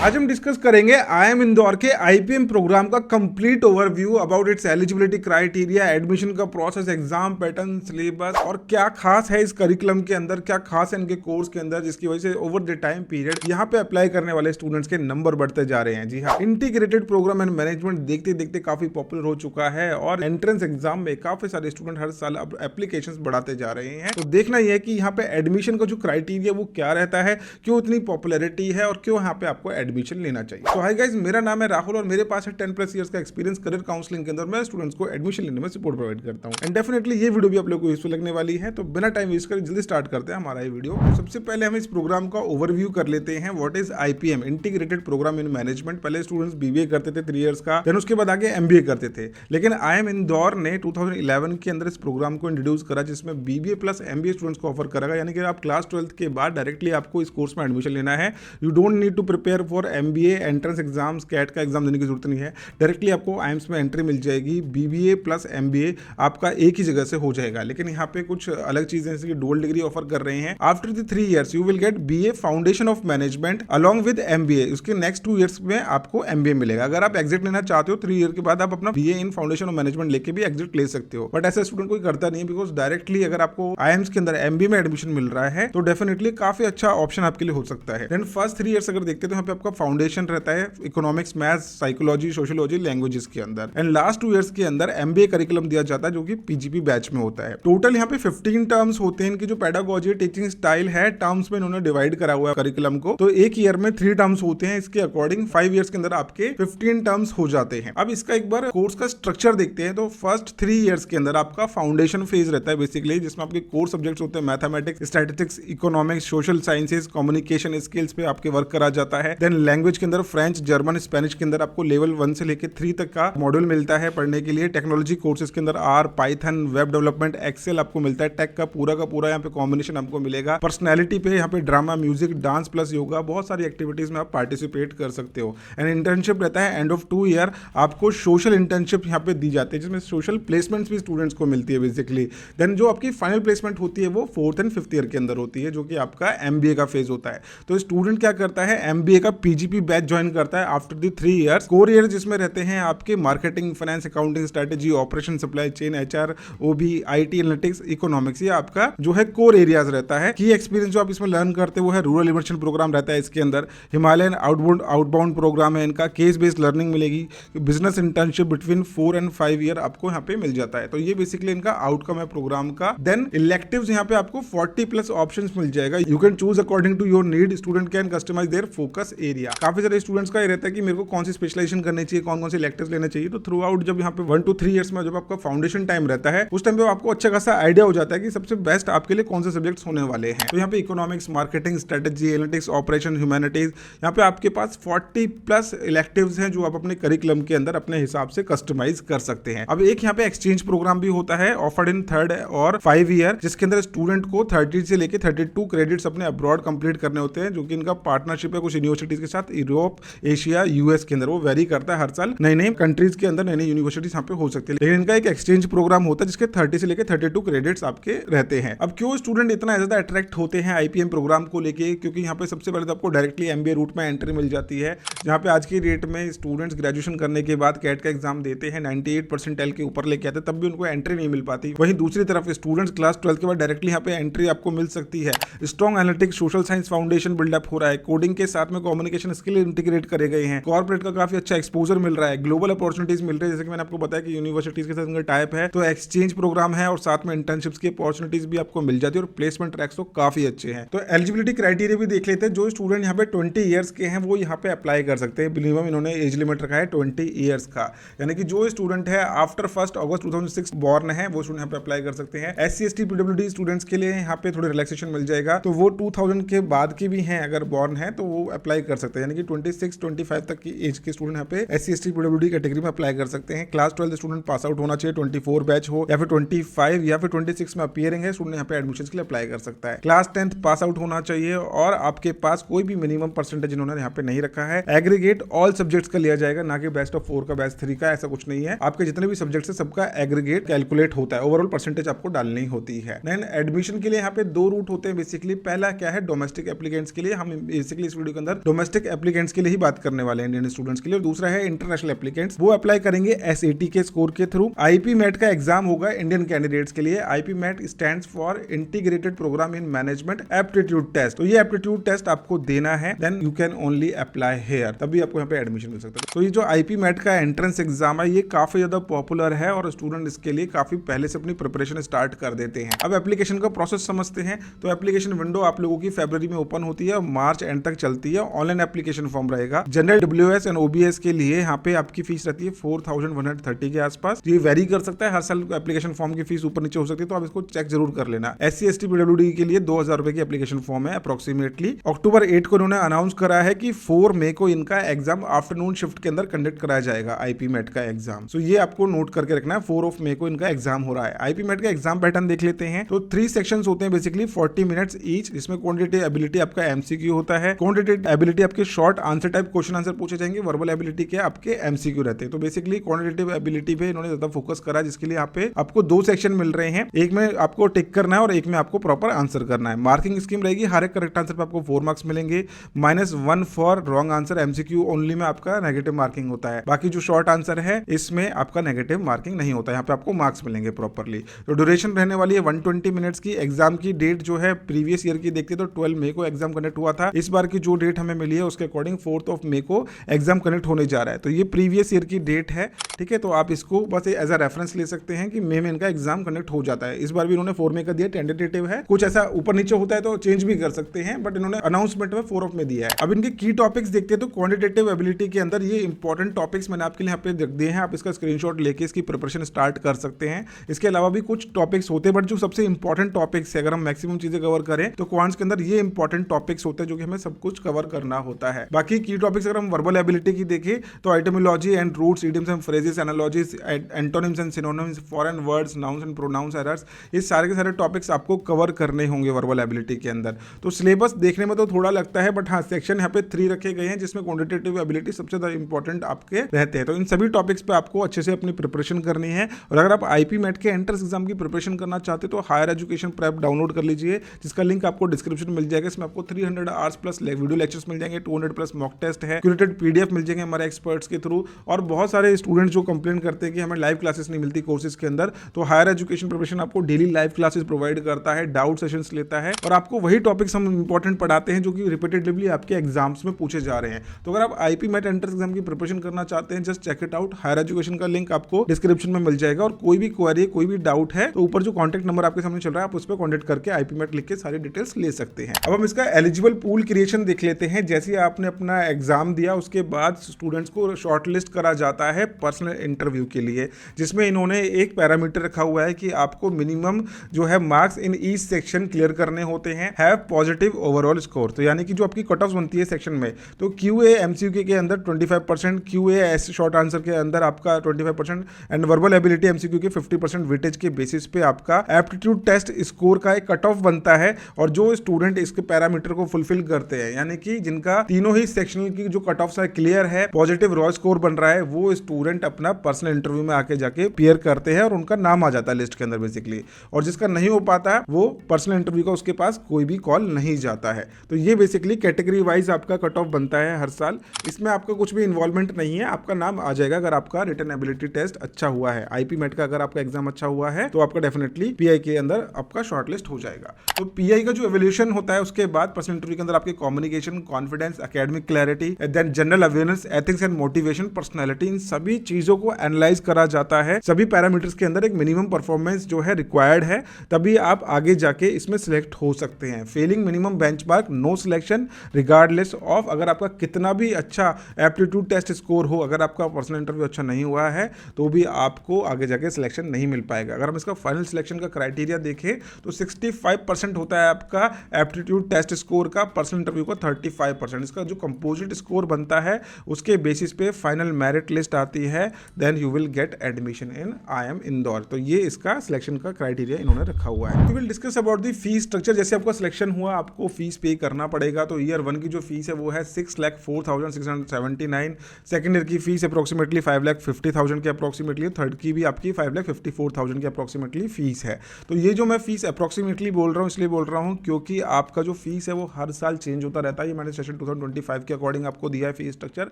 आज हम डिस्कस करेंगे आईएम इंदौर के आईपीएम प्रोग्राम का complete overview about it's eligibility criteria, admission का प्रोसेस, एग्जाम पैटर्न, सिलेबस और क्या खास है इस करिकुलम के अंदर, क्या खास है इनके कोर्स के अंदर, जिसकी वजह से ओवर द टाइम पीरियड यहाँ पे अप्लाई करने वाले स्टूडेंट्स के नंबर बढ़ते जा रहे हैं। जी हाँ, इंटीग्रेटेड प्रोग्राम एंड मैनेजमेंट देखते देखते काफी पॉपुलर हो चुका है और एंट्रेंस एग्जाम में काफी सारे स्टूडेंट हर साल अब एप्लीकेशंस बढ़ाते जा रहे हैं। तो देखना यह है कि यहाँ पे एडमिशन का जो क्राइटेरिया वो क्या रहता है, क्यों इतनी पॉपुलैरिटी है और क्यों यहाँ पे आपको एडमिशन लेना चाहिए। तो हाय गाइस, मेरा नाम है राहुल और मेरे पास है 10+ इयर्स का एक्सपीरियंस करियर काउंसलिंग के अंदर। मैं स्टूडेंट्स को एडमिशन लेने में सपोर्ट प्रोवाइड करता हूं एंड डेफिनेटली ये वीडियो भी आप लोगों को यूजफुल लगने वाली है। तो बिना टाइम वेस्ट करे जल्दी स्टार्ट करते हैं हमारा ये वीडियो। तो सबसे पहले हम इस प्रोग्राम का ओवरव्यू कर लेते हैं। What is IPM, integrated programme in management. पहले स्टूडेंट्स बीबीए करते थे 3 इयर्स का, देन उसके बाद आगे एमबीए करते थे। लेकिन आईएम इंदौर ने 2011 के अंदर इस प्रोग्राम को इंट्रोड्यूस करा जिसमें बीबीए प्लस एमबीए स्टूडेंट्स को ऑफर करेगा। यानी कि आप क्लास 12th के बाद डायरेक्टली आपको इस कोर्स में एडमिशन लेना है। You don't need to prepare for MBA entrance exams, CAT का एग्जाम देने की जरूरत नहीं है। डायरेक्टली आपको आईएम्स में एंट्री मिल जाएगी। बीबीए प्लस एमबीए आपका एक ही जगह से हो जाएगा। लेकिन यहाँ पे कुछ अलग चीजें जैसे कि डुअल डिग्री ऑफर कर रहे हैं। After the 3 years you will gate BA foundation of management along with MBA. उसके नेक्स्ट 2 इयर्स में आपको एमबीए मिलेगा। अगर आप एग्जिट लेना चाहते हो 3 ईयर के बाद आप अपना BA in foundation of management लेके भी एग्जिट ले सकते हो। बट ऐसा स्टूडेंट कोई करता नहीं, बिकॉज डायरेक्टली अगर आपको आईएम्स के अंदर एमबीए में एडमिशन मिल रहा है तो डेफिनेटली काफी अच्छा ऑप्शन आपके लिए हो सकता है। देन फर्स्ट 3 इयर्स अगर देखते हैं तो यहाँ पे आपका फाउंडेशन रहता है economics, maths, psychology, sociology, languages के अंदर। एंड लास्ट 2 इयर्स के अंदर एमबीए करिकुलम दिया जाता है जो कि पीजीपी बैच में होता है। टोटल यहाँ पे 15 टर्म्स होते हैं। इनकी जो पेडागोजी टीचिंग स्टाइल है टर्म्स में इन्होंने डिवाइड करा हुआ है करिकुलम को। तो एक ईयर में 3 टर्म्स होते हैं। इसके अकॉर्डिंग 5 इयर्स के अंदर आपके 15 टर्म्स हो जाते हैं। अब इसका एक बार कोर्स का स्ट्रक्चर देखते हैं। तो फर्स्ट 3 इयर्स के अंदर आपका फाउंडेशन फेज रहता है बेसिकली, जिसमें आपके कोर सब्जेक्ट्स होते हैं mathematics, statistics, economics, social sciences, communication skills पे आपके वर्क करा जाता है। देन लैंग्वेज के अंदर फ्रेंच, जर्मन, स्पेनिश के अंदर आपको लेवल 1 से लेके 3 तक का मॉड्यूल मिलता है पढ़ने के लिए। टेक्नोलॉजी कोर्सेज के अंदर R, Python, web development, Excel आपको मिलता है। टेक का पूरा यहाँ पे कॉम्बिनेशन आपको मिलेगा। पर्सनैलिटी पे यहाँ पे drama, music, dance plus yoga, बहुत सारी एक्टिविटीज में आप पार्टिसिपेट कर सकते हो। एंड इंटर्नशिप रहता है एंड ऑफ 2 ईयर आपको सोशल इंटर्नशिप यहाँ पे दी जाती है जिसमें सोशल प्लेसमेंट्स भी स्टूडेंट्स को मिलती है बेसिकली। देन जो आपकी फाइनल प्लेसमेंट होती है वो 4th एंड 5th ईयर के अंदर होती है जो कि आपका एमबीए का फेज होता है। तो स्टूडेंट क्या करता है, एमबीए का पीजीपी बैच ज्वाइन करता है after the 3 years. Core year जिसमें रहते हैं आपके marketing, finance, accounting, strategy, operation, supply chain, HR, OB, IT, analytics, economics, ये आपका जो है कोर एरियाज रहता है। की एक्सपीरियंस जो आप इसमें लर्न करते हो वो है रूरल इमर्शन प्रोग्राम रहता है इसके अंदर। हिमालयन आउटबाउंड प्रोग्राम है इनका। केस बेस्ड लर्निंग मिलेगी। Business internship between 4 and 5 year आपको यहाँ पे मिल जाता है। तो ये बेसिकली इनका आउटकम है प्रोग्राम का। देन इलेक्टिव्स यहाँ पे आपको 40+ ऑप्शंस मिल जाएगा। You can choose according to your need. Student can customise their focus area. काफी सारे स्टूडेंट्स का ये रहता है कि मेरे को कौन सी स्पेशलाइजेशन करनी चाहिए, कौन कौन से इलेक्टिव्स लेने चाहिए। तो थ्रू आउट जब यहाँ पे 1 to 3 इयर्स में जब आपका फाउंडेशन टाइम रहता है उस टाइम पे आपको अच्छा खासा आइडिया हो जाता है कि सबसे बेस्ट आपके लिए कौन से सब्जेक्ट्स होने वाले हैं। तो यहाँ पे economics, marketing, strategy, analytics, operation, humanities, यहाँ पे आपके पास 40+ इलेक्टिव्स हैं जो आप अपने करिकुलम के अंदर अपने हिसाब से कस्टमाइज कर सकते हैं। अब एक यहाँ पे एक्सचेंज प्रोग्राम भी होता है ऑफर्ड इन 3rd और 5 ईयर, जिसके अंदर स्टूडेंट को 30 से लेके 32 क्रेडिट्स अपने अब्रॉड कंप्लीट करने होते हैं, जो कि इनका पार्टनरशिप है कुछ यूनिवर्सिटीज के साथ यूरोप, एशिया, यूएस के अंदर। वो वेरी करता है हर साल नई नई कंट्रीज के अंदर नई नई यूनिवर्सिटीज यहाँ पे हो सकती है। लेकिन इनका एक एक्सचेंज प्रोग्राम होता है जिसके 30 से लेके 32 क्रेडिट्स आपके रहते हैं। अब क्यों स्टूडेंट इतना ज्यादा अट्रैक्ट होते हैं आईपीएम प्रोग्राम को लेके, क्योंकि यहाँ पे सबसे पहले तो आपको डायरेक्टली एमबीए रूट में एंट्री मिल जाती है। जहाँ पे आज की डेट में स्टूडेंट्स ग्रेजुएशन करने के बाद कैट का एग्जाम देते हैं, 98 परसेंटाइल के ऊपर लेके आते हैं, तब भी उनको एंट्री नहीं मिल पाती। वहीं दूसरी तरफ स्टूडेंट्स क्लास 12 के बाद डायरेक्टली यहाँ पे एंट्री आपको मिल सकती है। Strong analytics, social science foundation build up हो रहा है। कोडिंग के साथ में कम्युनिकेशन स्किल इंटीग्रेट करे गए हैं। कॉर्पोरेट का काफी अच्छा एक्सपोजर मिल रहा है। ग्लोबल अपॉर्चुनिटीज मिल रही है, जैसे कि मैंने आपको बताया कि यूनिवर्सिटीज के साथ इनका टाइप है। तो एक्सचेंज प्रोग्राम है और साथ में इंटर्नशिप्स की अपॉर्चुनिटीज भी आपको मिल जाती है और प्लेसमेंट ट्रैक्स तो काफी अच्छे हैं। तो एलिजिबिलिटी क्राइटेरिया भी देख लेते हैं। जो स्टूडेंट यहाँ पे 20 ईयर्स के हैं वो यहाँ पे अप्लाई कर सकते हैं। मिनिमम इन्होंने एज लिमिट रखा है 20 ईयर्स का, यानी कि जो स्टूडेंट है आफ्टर 1 अगस्त 2006 बॉर्न है वो स्टूडेंट यहाँ पे अप्लाई कर सकते हैं। SC ST PWD स्टूडेंट्स के लिए यहाँ पे थोड़ी रिलैक्सेशन मिल जाएगा। तो वो 2000 के बाद के भी हैं, अगर बॉर्न है तो वो अप्लाई कर सकते हैं। यानी कि 26-25 तक की एज के स्टूडेंट यहाँ पे SC ST PWD कैटेगरी में अप्लाई कर सकते हैं। क्लास 12 स्टूडेंट पास आउट होना चाहिए, 24 बैच हो या फिर 25 या फिर 26 में अपीयरिंग है, स्टूडेंट यहाँ पे एडमिशन के लिए अप्लाई कर सकता है। क्लास 10th पास आउट होना चाहिए और आपके पास कोई भी मिनिमम परसेंटेज इन्होंने यहाँ पे नहीं रखा है। एग्रीगेट ऑल सब्जेक्ट्स का लिया जाएगा, ना कि बेस्ट ऑफ 4 का, बेस्ट 3 का, ऐसा कुछ नहीं है। आपके जितने भी सब्जेक्ट्स है सबका एग्रीगेट कैलकुलेट होता है, ओवरऑल परसेंटेज आपको डालनी होती है। देन एडमिशन के लिए यहाँ पे 2 रूट होते हैं बेसिकली। पहला क्या है, डोमेस्टिक एप्लीकेंट्स के लिए। हम बेसिकली इस वीडियो के अंदर डोमेस्टिक डोमेस्टिक एप्लीकेंट्स के लिए ही बात करने वाले हैं, इंडियन स्टूडेंट्स के लिए। और दूसरा है इंटरनेशनल एप्लीकेंट्स, वो अप्लाई करेंगे SAT के स्कोर के थ्रू। IP MET का एग्जाम होगा इंडियन कैंडिडेट्स के लिए। IP MET stands for integrated programme in management aptitude test. तो ये एप्टीट्यूड टेस्ट आपको देना है, then you can only apply here, तभी आपको यहाँ पे एडमिशन मिल सकता है। तो ये जो IP MET का एंट्रेंस एग्जाम है ये काफी ज्यादा पॉपुलर है और स्टूडेंट इसके लिए काफी पहले से अपनी प्रिपरेशन स्टार्ट कर देते हैं। अब एप्लीकेशन का प्रोसेस समझते हैं। तो एप्लीकेशन विंडो आप लोगों की फरवरी में ओपन होती है और मार्च एंड तक चलती है। ऑनलाइन एप्लीकेशन फॉर्म रहेगा। जनरल WS एंड OBS के लिए यहाँ पे आपकी फीस रहती है 4130 के आसपास। ये वेरी कर सकता है, हर साल एप्लीकेशन फॉर्म की फीस ऊपर नीचे हो सकती है, तो आप इसको चेक जरूर कर लेना। SC ST PWD के लिए 2000 रुपए की एप्लीकेशन फॉर्म है अप्रोक्सीमेटली। अक्टूबर 8 को इन्होंने अनाउंस करा है कि 4 मई को इनका एग्जाम आफ्टरनून शिफ्ट के अंदर कंडक्ट कराया जाएगा IP MET का एग्जाम। सो ये आपको नोट करके रखना है, 4 मई को इनका एग्जाम हो रहा है। IP MET का एग्जाम पैटर्न देख लेते हैं। तो 3 सेक्शंस होते हैं बेसिकली, 40 मिनट्स ईच, जिसमें क्वांटिटेटिव एबिलिटी आपका MCQ होता है। क्वांटिटेटिव एबिलिटी आपके short answer type question answer पूछे जाएंगे। वर्बल एबिलिटी के आपके MCQ रहते हैं। तो बेसिकली क्वांटिटेटिव एबिलिटी पे इन्होंने ज्यादा फोकस करा, जिसके लिए यहाँ पे आपको 2 सेक्शन मिल रहे हैं। एक में आपको टिक करना है और एक में आपको प्रॉपर आंसर करना है। मार्किंग स्कीम रहेगी, हर एक करेक्ट आंसर पे आपको 4 मार्क्स मिलेंगे। -1 for wrong answer, MCQ only में आपका नेगेटिव मार्किंग होता है। बाकी जो शॉर्ट आंसर है इसमें आपका नेगेटिव मार्किंग नहीं होता है, यहाँ पे आपको मार्क्स मिलेंगे प्रॉपरली। तो ड्यूरेशन रहने वाली है 120 मिनट्स की। एग्जाम की डेट जो है प्रीवियस ईयर की देखते तो 12 मई को एग्जाम कनेक्ट हुआ था। इस बार की जो डेट हमें मिली है उसके अकॉर्डिंग 4 मई को एग्जाम कनेक्ट होने जा रहा है। तो ये प्रीवियस ईयर की डेट है, ठीक है। तो आप इसको बस एज अ रेफरेंस ले सकते हैं कि मई में इनका एग्जाम कनेक्ट हो जाता है। इस बार भी इन्होंने 4 मई का दिया, टेंटेटिव है, कुछ ऐसा ऊपर नीचे होता है तो चेंज भी कर सकते हैं, बट इन्होंने अनाउंसमेंट में 4 में दिया है। अब इनके की टॉपिक्स देखते हैं। तो क्वांटिटेटिव एबिलिटी के अंदर ये इंपॉर्टेंट टॉपिक्स मैंने आपके लिए यहाँ पे दिए हैं, आप इसका स्क्रीनशॉट लेके इसकी प्रिपरेशन स्टार्ट कर सकते हैं। इसके अलावा भी कुछ टॉपिक्स होते हैं, बट जो सबसे इंपॉर्टेंट टॉपिक्स है, अगर हम मैक्सिमम चीजें कवर करें तो क्वांट्स के अंदर ये इंपॉर्टेंट टॉपिक्स होते हैं जो कि हमें सब कुछ कवर करना होता है। बाकी की टॉपिक्स अगर हम वर्बल एबिलिटी की देखें तो etymology and roots, idioms and phrases, analogies, antonyms and synonyms, foreign words, nouns and pronouns errors, ये सारे के सारे टॉपिक्स आपको कवर करने होंगे वर्बल एबिलिटी के अंदर। तो सिलेबस देखने में तो थोड़ा लगता है, बट हाँ सेक्शन यहाँ पे 3 रखे गए हैं जिसमें क्वांटिटेटिव एबिलिटी सबसे ज्यादा इंपॉर्टेंट आपके रहते हैं। तो इन सभी टॉपिक्स पे आपको अच्छे से अपनी प्रिपरेशन करनी है। और अगर आप IP MET के एंट्रेंस एग्जाम की प्रिपरेशन करना चाहते तो हायर एजुकेशन प्रेप डाउनलोड कर लीजिए, जिसका लिंक आपको डिस्क्रिप्शन में मिल जाएगा। इसमें आपको 300 आवर्स प्लस वीडियो लेक्चर्स मिल जाएंगे, 200 प्लस मॉक टेस्ट है, क्यूरेटेड PDF मिल जाएंगे हमारे एक्सपर्ट्स के थ्रू। और बहुत सारे स्टूडेंट्स जो कंप्लेन करते हैं कि हमें लाइव क्लासेस नहीं मिलती कोर्सेज के अंदर, तो हायर एजुकेशन प्रिपरेशन आपको डेली लाइव क्लासेस प्रोवाइड करता है, डाउट सेशंस लेता है और आपको वही टॉपिक्स हम इंपॉर्टेंट पढ़ाते हैं जो कि रिपीटेटिवली आपके एग्जाम्स में पूछे जा रहे हैं। तो अगर आप IP MET एंट्रेंस एग्जाम की प्रिपरेशन करना चाहते हैं, just check it out. Higher education का लिंक आपको डिस्क्रिप्शन में मिल जाएगा। और कोई भी क्वेरी, कोई भी डाउट है तो ऊपर जो कॉन्टैक्ट नंबर आपके सामने चल रहा है आप उस पर कॉन्टैक्ट करके IP MET लिख के सारी डिटेल्स ले सकते हैं। अब हम इसका एलिजिबल पूल क्रिएशन देख लेते हैं। जैसे ही आपने अपना एग्जाम दिया उसके बाद स्टूडेंट्स को शॉर्टलिस्ट करा जाता है पर्सनल इंटरव्यू के लिए, जिसमें इन्होंने एक पैरामीटर रखा हुआ है कि आपको मिनिमम जो है marks in each section clear करने होते हैं, हैव पॉजिटिव ओवरऑल स्कोर। तो यानी कि जो आपकी कट ऑफ बनती है सेक्शन में, तो QA MCQ के अंदर 25%, QA शॉर्ट आंसर के अंदर आपका 25% एंड वर्बल एबिलिटी MCQ के 50% वेटेज के बेसिस पे आपका एप्टीट्यूड टेस्ट स्कोर का एक कट ऑफ बनता है। और जो स्टूडेंट इसके पैरामीटर को फुलफिल करते हैं, यानी कि जिनका तीनों ही सेक्शनल की जो कट ऑफ है क्लियर है, पॉजिटिव रॉ स्कोर बन रहा है, वो स्टूडेंट अपना पर्सनल इंटरव्यू में आके जाके क्लियर करते हैं और उनका नाम आ जाता है लिस्ट के अंदर बेसिकली। और जिसका नहीं हो पाता है वो पर्सनल इंटरव्यू का उसके पास कोई भी कॉल नहीं जाता है। तो ये बेसिकली कैटेगरी वाइज आपका कट ऑफ बनता है हर साल। इसमें आपका कुछ भी इन्वॉल्वमेंट नहीं है, आपका नाम आ जाएगा अगर आपका रिटन एबिलिटी टेस्ट अच्छा हुआ है। IP MET का अगर आपका एग्जाम अच्छा हुआ है तो आपका डेफिनेटली PI के अंदर आपका शॉर्टलिस्ट हो जाएगा। तो PI का जो एवोल्यूशन होता है उसके बाद पर्सनल इंटरव्यू के अंदर आपके communication, confidence, academic clarity, then general awareness, ethics and motivation, personality, इन सभी चीजों को एनालाइज करा जाता है। सभी पैरामीटर्स के अंदर एक मिनिमम परफॉर्मेंस जो है रिक्वायर्ड है, तभी आप आगे जाके इसमें सिलेक्ट हो सकते हैं। Failing minimum benchmark, no selection regardless of अगर आपका कितना भी अच्छा एप्टीट्यूड टेस्ट स्कोर हो, अगर आपका पर्सनल इंटरव्यू अच्छा नहीं हुआ है तो भी आपको आगे जाके सिलेक्शन नहीं मिल पाएगा। अगर हम इसका फाइनल सिलेक्शन का क्राइटेरिया देखें तो 65% होता है आपका एप्टीट्यूड टेस्ट स्कोर का, पर्सनल इंटरव्यू का 35%। इसका जो कंपोजिट स्कोर बनता है उसके बेसिस पे फाइनल मेरिट लिस्ट आती है, then you will get admission in IIM Indore. तो ये इसका सिलेक्शन का क्राइटेरिया इन्होंने रखा हुआ है। We will discuss about the fees structure. जैसे आपका सिलेक्शन हुआ आपको फीस पे करना पड़ेगा। तो ईयर 1 की जो फीस है वो है 6,04,679। सेकंड ईयर की फीस अप्रोक्सीमेटली 5,50,000 के अप्रोक्सीमेटली, थर्ड की भी आपकी 5,54,000 के अप्रोक्सीमेटली फीस है। तो ये जो मैं फीस अप्रोक्सीमेटली बोल रहा हूँ इसलिए बोल रहा हूँ क्योंकि आपका जो फीस है वो हर साल चेंज होता रहता है। ये मैंने सेशन 2025 के अकॉर्डिंग आपको दिया है फीस स्ट्रक्चर।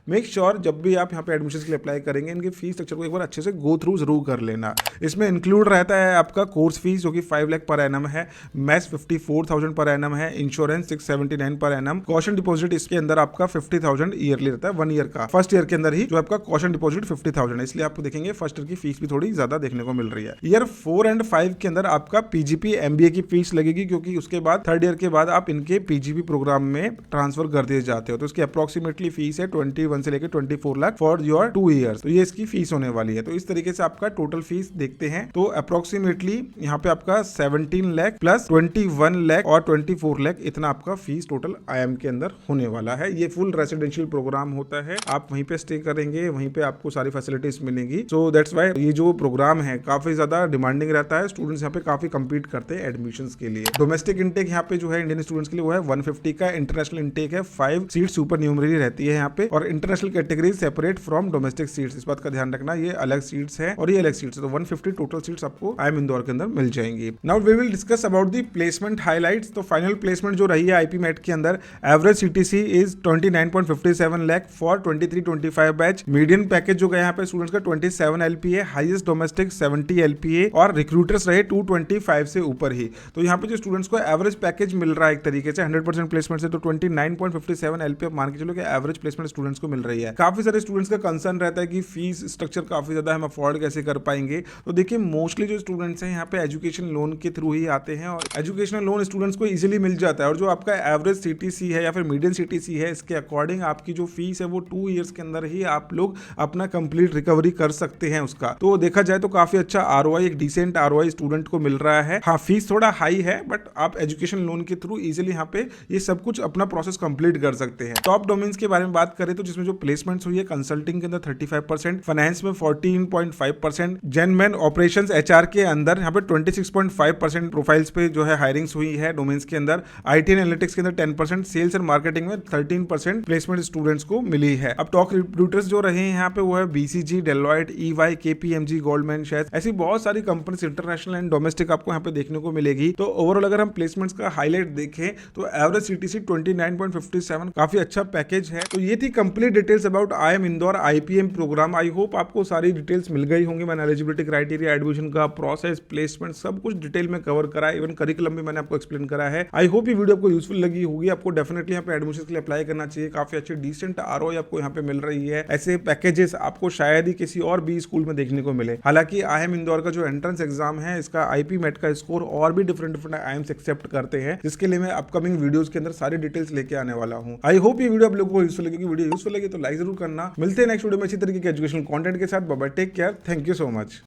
मेक श्योर जब भी आप यहाँ पे एडमिशन के लिए अप्लाई करेंगे इनके फीस स्ट्रक्चर को एक बार अच्छे से गो थ्रू जरूर कर लेना। इसमें इंक्लूड रहता है आपका कोर्स फीस जो कि 5 लाख पर एनम है, मैथ्स 54,000 पर एनम है, insurance 679 per annum, caution deposit इसके अंदर आपका 50,000 ईयरली रहता है 1 ईयर का। फर्स्ट ईयर के अंदर ही जो आपका कॉशन डिपॉजिट 50,000 है, इसलिए आपको देखेंगे फर्स्ट ईयर की फीस भी थोड़ी ज्यादा देखने को मिल रही है। ईयर 4 एंड 5 के अंदर आपका पीजीपी एमबीए की फीस लगेगी, क्योंकि उसके बाद थर्ड ईयर के बाद आप इनके पीजीपी प्रोग्राम में ट्रांसफर कर दिए जाते हो। तो इसकी अप्रोक्सीमेटली फीस है 21 से लेकर 24 लाख फॉर योर 2 ईयर्स। तो ये इसकी फीस होने वाली है। तो इस तरीके से आपका टोटल फीस देखते हैं तो अप्रोक्सीमेटली यहाँ पे आपका 17 लाख प्लस 21 लाख और 24 लाख इतना आपका फीस टोटल आईएम के अंदर होने वाला है। ये फुल रेसिडेंशियल प्रोग्राम होता है, आप वहीं पे स्टे करेंगे, वहीं पे आपको सारी फैसिलिटीज मिलेंगी। सो दैट्स व्हाई ये जो प्रोग्राम है काफी ज्यादा डिमांडिंग रहता है। स्टूडेंट्स यहाँ पे काफी कम्पीट करते हैं एडमिशंस के लिए। डोमेस्टिक इंटेक यहाँ पे जो है इंडियन स्टूडेंट्स के लिए वो है 150 का, इंटरनेशनल इंटेक है 5 सीट सुपर न्यूमरी रहती है यहाँ पे, और international category separate from domestic seats. इस बात का ध्यान रखना, ये अलग सीट्स है और ये अलग सीट्स है। तो 150 टोटल सीट्स आपको आईएम इंदौर के अंदर मिल जाएंगी। Now we will discuss about the placement highlights. तो फाइनल प्लेसमेंट जो रही है आईपी मेट के अंदर, average CTC is 29.57 lakh for 23-25 batch. Median package जो गया यहाँ पे स्टूडेंट्स का 27 एलपीए, हाईएस्ट डोमेस्टिक 70 एलपीए और रिक्रूटर्स रहे 225 से ऊपर ही। तो यहाँ पे जो स्टूडेंट्स को एवरेज पैकेज मिल रहा है एक तरीके से 100% प्लेसमेंट से, तो 29.57 एलपीए मान के चलो कि एवरेज प्लेसमेंट स्टूडेंट्स को मिल रही है। काफी सारे स्टूडेंट्स का कंसर्न रहता है कि फीस स्ट्रक्चर काफी ज्यादा हम अफोर्ड कैसे कर पाएंगे। तो देखिए मोस्टली जो स्टूडेंट्स हैं यहाँ पे एजुकेशन लोन के थ्रू ही आते हैं, और एजुकेशनल लोन स्टूडेंट्स को इजीली मिल जाता है। और जो आपका एवरेज सीटीसी है या फिर मीडियम सीटीसी है, इसके अकॉर्डिंग आपकी जो फीस है वो 2 ईयर्स के अंदर ही आप लोग अपना कंप्लीट रिकवरी कर सकते हैं उसका। तो देखा जाए तो काफी अच्छा आरओआई, एक डिसेंट आरओआई स्टूडेंट को मिल रहा है। हाँ, फीस थोड़ा हाई है, बट आप एजुकेशन लोन के थ्रू इजीली यहाँ पे ये सब कुछ अपना प्रोसेस कंप्लीट कर सकते हैं। टॉप डोमेन्स के बारे में बात करें तो जिसमें जो प्लेसमेंट्स हुई है, कंसल्टिंग के अंदर 35%, फाइनेंस में 14.5%, जेनमैन ऑपरेशंस एचआर के अंदर यहाँ पे 26.5% प्रोफाइल्स पे जो है हायरिंग्स हुई है डोमेन्स के अंदर, आईटी एंड एनालिटिक्स के अंदर 10%, सेल्स एंड मार्केटिंग में 13% प्लेसमेंट स्टूडेंट्स को मिली है। अब टॉप रिक्रूटर्स जो रहे हैं यहाँ पे वो है BCG, Deloitte, EY, KPMG, Goldman shares, ऐसी बहुत सारी कंपनीज इंटरनेशनल एंड डोमेस्टिक आपको यहाँ पे देखने को मिलेगी। तो ओवरऑल अगर हम प्लेसमेंट्स का हाईलाइट देखें तो एवरेज सीटीसी 29.57 काफी अच्छा पैकेज है। तो ये थी complete details about IIM Indore IPM programme. I hope आपको सारी डिटेल्स मिल गई होंगी। मैंने एलिजिबिलिटी क्राइटेरिया, एडमिशन का प्रोसेस, प्लेसमेंट सब कुछ डिटेल में कवर करा है, इवन करिकुलम भी मैंने आपको एक्सप्लेन करा है। आई होप ये वीडियो आपको यूजफुल लगी होगी। आपको डेफिनेटली यहाँ पे एडमिशन के लिए अप्लाई करना चाहिए। काफी अच्छी डिसेंट आरओआई आपको यहाँ पे मिल रही है। ऐसे पैकेजेस आपको शायद ही किसी और भी स्कूल में देखने को मिले। हालांकि आईएम इंदौर का जो एंट्रेंस एग्जाम है, इसका आईपी मेट का स्कोर और भी डिफरेंट आईएम्स एक्सेप्ट करते हैं, जिसके लिए मैं अपकमिंग वीडियोस के अंदर सारी डिटेल्स लेके आने वाला हूं। आई होप ये वीडियो आप लोगों को यूजफुल लगी। वीडियो यूजफुल लगी तो लाइक जरूर करना। मिलते हैं नेक्स्ट वीडियो में इसी तरीके के एजुकेशनल कंटेंट के साथ। Bye bye, take care, thank you so much.